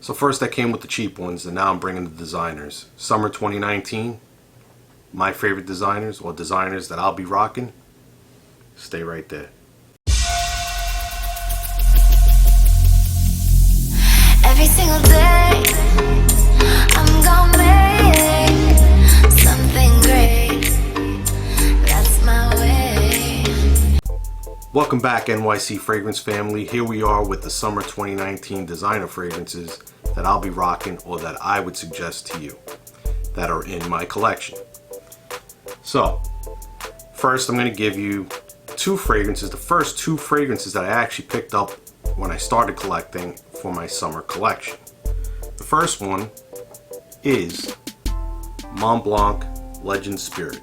So first I came with the cheap ones, and now I'm bringing the designers. Summer 2019, my favorite designers, or designers that I'll be rocking. Stay right there. Every single day, I'm gonna make something great. That's my way. Welcome back, NYC Fragrance family. Here we are with the Summer 2019 designer fragrances that I'll be rocking, or that I would suggest to you that are in my collection. So, first I'm going to give you two fragrances, the first two fragrances that I actually picked up when I started collecting for my summer collection. The first one is MontBlanc Legend Spirit.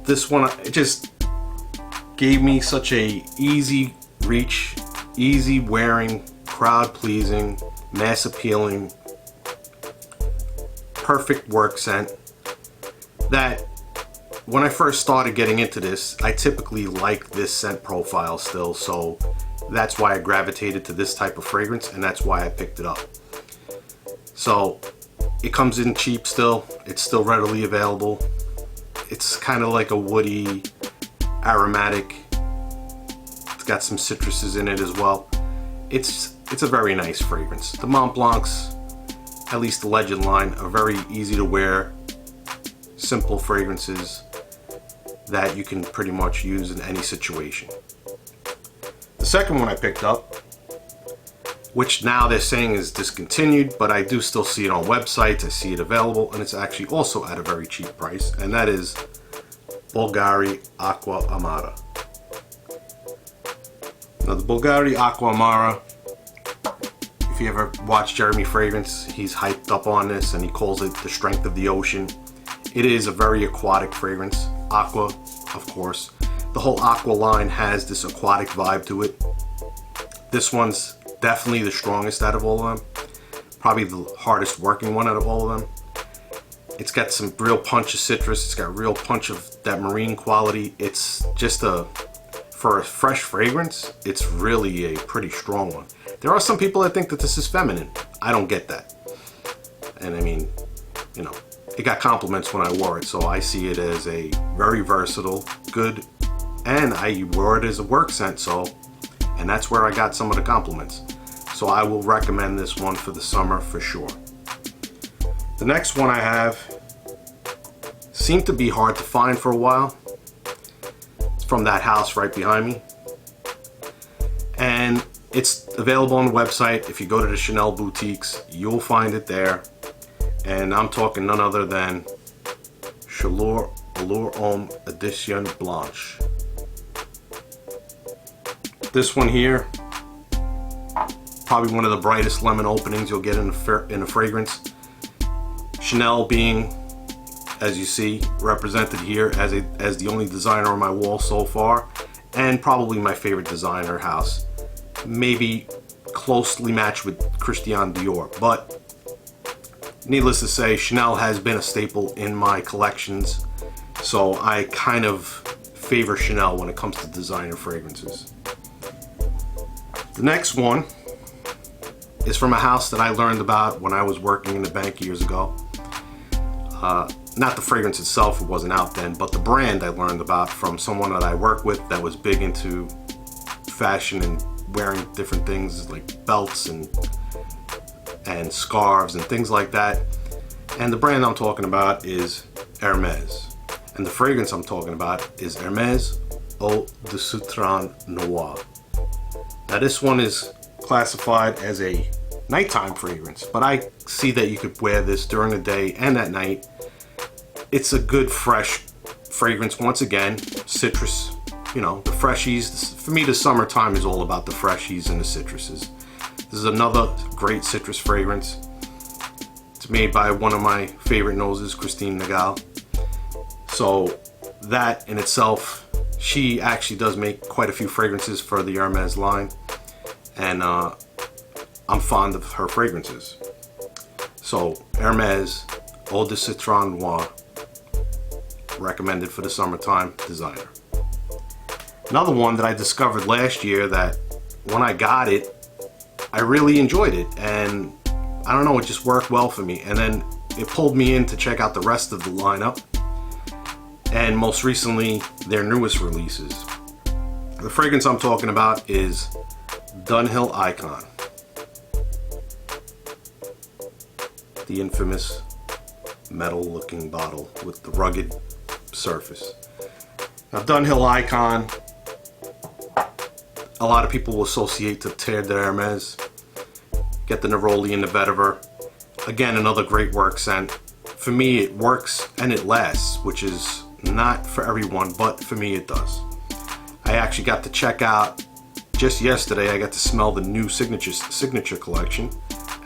This one, it just gave me such a easy reach, easy wearing, crowd pleasing, mass appealing, perfect work scent that when I first started getting into this, I typically like this scent profile still, so that's why I gravitated to this type of fragrance, and that's why I picked it up. So it comes in cheap still, it's still readily available. It's kind of like a woody, aromatic, it's got some citruses in it as well. It's a very nice fragrance. The MontBlancs, at least the Legend line, are very easy to wear, simple fragrances that you can pretty much use in any situation. The second one I picked up, which now they're saying is discontinued, but I do still see it on websites, I see it available, and it's actually also at a very cheap price, and that is Bulgari Aqua Amara. Now the Bulgari Aqua Amara, if you ever watch Jeremy Fragrance, he's hyped up on this and he calls it the strength of the ocean. It is a very aquatic fragrance. Aqua, of course. The whole Aqua line has this aquatic vibe to it. This one's definitely the strongest out of all of them. Probably the hardest working one out of all of them. It's got some real punch of citrus. It's got real punch of that marine quality. It's just for a fresh fragrance, it's really a pretty strong one. There are some people that think that this is feminine. I don't get that. And I mean, you know, it got compliments when I wore it, so I see it as a very versatile, good, and I wore it as a work scent, so, and that's where I got some of the compliments. So I will recommend this one for the summer for sure. The next one I have seemed to be hard to find for a while. It's from that house right behind me. And it's available on the website. If you go to the Chanel boutiques, you'll find it there. And I'm talking none other than Allure Homme Edition Blanche. This one here, probably one of the brightest lemon openings you'll get in a fragrance. Chanel being, as you see, represented here as the only designer on my wall so far, and probably my favorite designer house. Maybe closely matched with Christian Dior, but needless to say, Chanel has been a staple in my collections, so I kind of favor Chanel when it comes to designer fragrances. The next one is from a house that I learned about when I was working in the bank years ago. Not the fragrance itself, it wasn't out then, but the brand I learned about from someone that I work with that was big into fashion and wearing different things like belts and scarves and things like that. And the brand I'm talking about is Hermes. And the fragrance I'm talking about is Hermes Eau Citron Noir. Now this one is classified as a nighttime fragrance, but I see that you could wear this during the day and at night. It's a good fresh fragrance. Once again, citrus, you know, the freshies. For me, the summertime is all about the freshies and the citruses. This is another great citrus fragrance. It's made by one of my favorite noses, Christine Nagal. So that in itself, she actually does make quite a few fragrances for the Hermes line, and I'm fond of her fragrances. So Hermes Eau de Citron Noir, recommended for the summertime, designer. Another one that I discovered last year that when I got it, I really enjoyed it, and I don't know, it just worked well for me. And then it pulled me in to check out the rest of the lineup, and most recently their newest releases. The fragrance I'm talking about is Dunhill Icon, the infamous metal looking bottle with the rugged surface. Now, Dunhill Icon, a lot of people will associate to Terre de Hermes, get the neroli and the vetiver. Again, another great work scent. For me, it works and it lasts, which is not for everyone, but for me it does. I actually got to check out, just yesterday, I got to smell the new signature collection,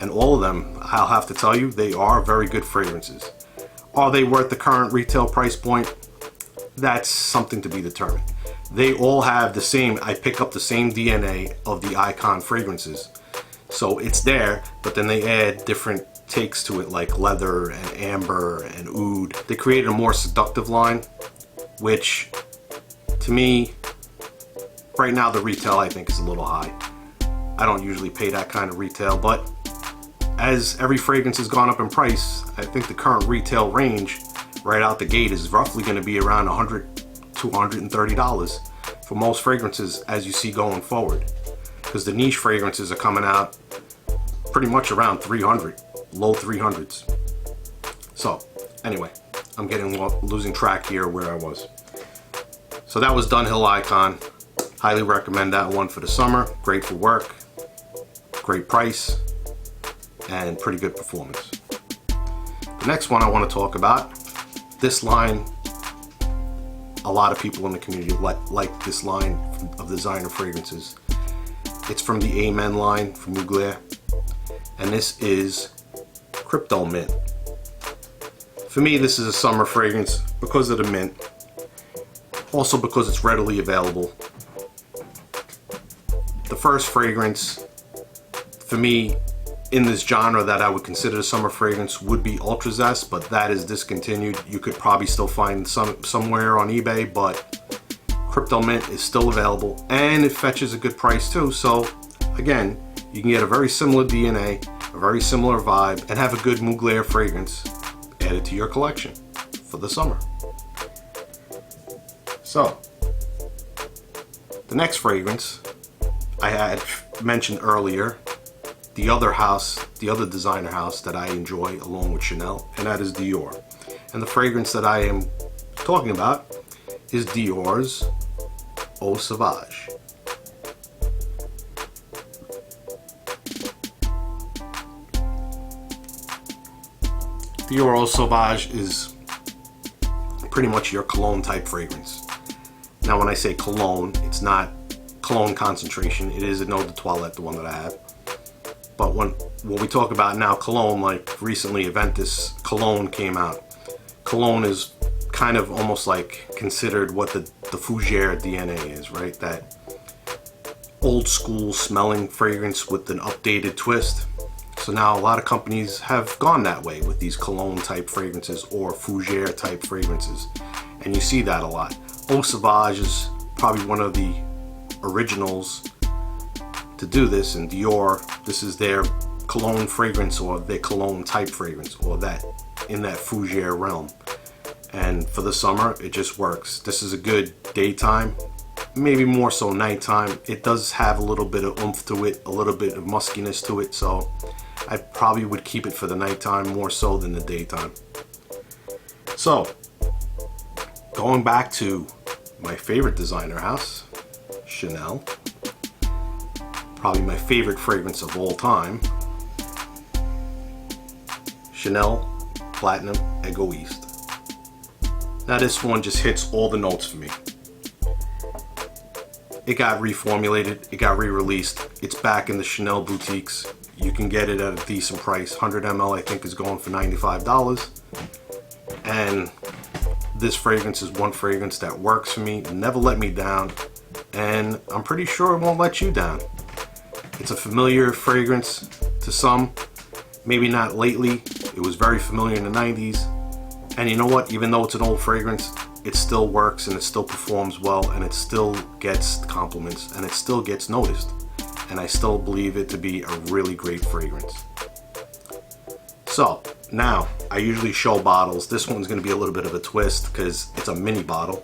and all of them, I'll have to tell you, they are very good fragrances. Are they worth the current retail price point? That's something to be determined. They all have the same, I pick up the same DNA of the Icon fragrances. So it's there, but then they add different takes to it, like leather and amber and oud. They created a more seductive line, which to me, right now the retail I think is a little high. I don't usually pay that kind of retail, but as every fragrance has gone up in price, I think the current retail range right out the gate is roughly going to be around $100 to $130 for most fragrances as you see going forward, because the niche fragrances are coming out pretty much around 300, low 300s. So anyway, I'm losing track here where I was. So that was Dunhill Icon. Highly recommend that one for the summer. Great for work, great price, and pretty good performance. The next one I want to talk about, this line, a lot of people in the community like this line of designer fragrances. It's from the Amen line from Mugler, and this is Kryptomint. For me, this is a summer fragrance because of the mint, also because it's readily available. The first fragrance for me in this genre that I would consider a summer fragrance would be Ultra Zest, but that is discontinued. You could probably still find somewhere on eBay, but Kryptomint is still available, and it fetches a good price too. So again, you can get a very similar DNA, a very similar vibe, and have a good Mugler fragrance added to your collection for the summer. So the next fragrance I had mentioned earlier, the other designer house that I enjoy along with Chanel, and that is Dior. And the fragrance that I am talking about is Dior's Eau Sauvage. Dior Eau Sauvage is pretty much your cologne type fragrance. Now when I say cologne, it's not cologne concentration, it is an eau de toilette, the one that I have. But when we talk about now cologne, like recently Aventus cologne came out. Cologne is kind of almost like considered what the Fougère DNA is, right? That old school smelling fragrance with an updated twist. So now a lot of companies have gone that way with these cologne type fragrances or Fougère type fragrances. And you see that a lot. Eau Sauvage is probably one of the originals to do this, and Dior, this is their cologne fragrance or their cologne type fragrance, or that in that Fougère realm. And for the summer, it just works. This is a good daytime, maybe more so nighttime. It does have a little bit of oomph to it, a little bit of muskiness to it, so I probably would keep it for the nighttime more so than the daytime. So going back to my favorite designer house, Chanel, probably my favorite fragrance of all time, Chanel Platinum Egoiste. Now this one just hits all the notes for me. It got reformulated, it got re-released, it's back in the Chanel boutiques. You can get it at a decent price. 100 ml I think is going for $95. And this fragrance is one fragrance that works for me, never let me down, and I'm pretty sure it won't let you down. It's a familiar fragrance to some, maybe not lately. It was very familiar in the 90s. And you know what? Even though it's an old fragrance, it still works and it still performs well and it still gets compliments and it still gets noticed. and I still believe it to be a really great fragrance. So now, I usually show bottles. This one's going to be a little bit of a twist because it's a mini bottle,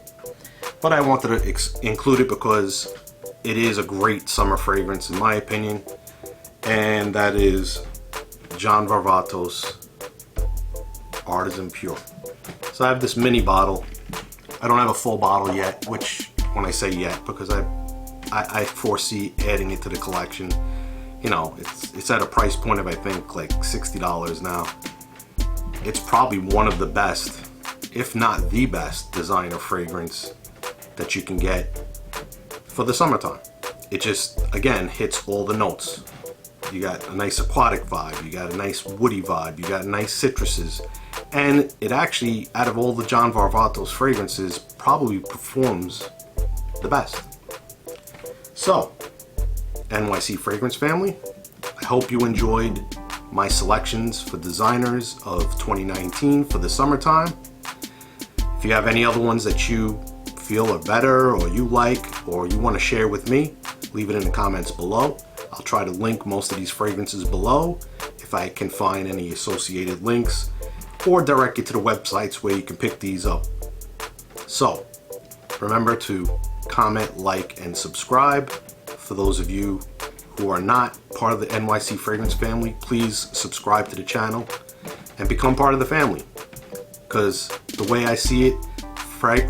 but I wanted to include it because it is a great summer fragrance in my opinion, and that is John Varvatos Artisan Pure. So I have this mini bottle. I don't have a full bottle yet, which when I say yet, because I foresee adding it to the collection. You know, it's at a price point of I think like $60 now. It's probably one of the best, if not the best, designer fragrance that you can get for the summertime. It just, again, hits all the notes. You got a nice aquatic vibe, you got a nice woody vibe, you got nice citruses, and it actually, out of all the John Varvatos fragrances, probably performs the best. So, NYC Fragrance family, I hope you enjoyed my selections for designers of 2019 for the summertime. If you have any other ones that you feel are better or you like or you want to share with me, leave it in the comments below. I'll try to link most of these fragrances below if I can find any associated links, or direct you to the websites where you can pick these up. So remember to comment, like, and subscribe. For those of you who are not part of the NYC Fragrance family, please subscribe to the channel and become part of the family, because the way I see it,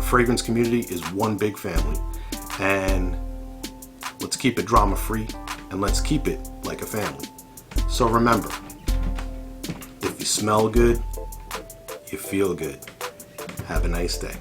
fragrance community is one big family, and let's keep it drama free and let's keep it like a family. So remember, if you smell good, you feel good. Have a nice day.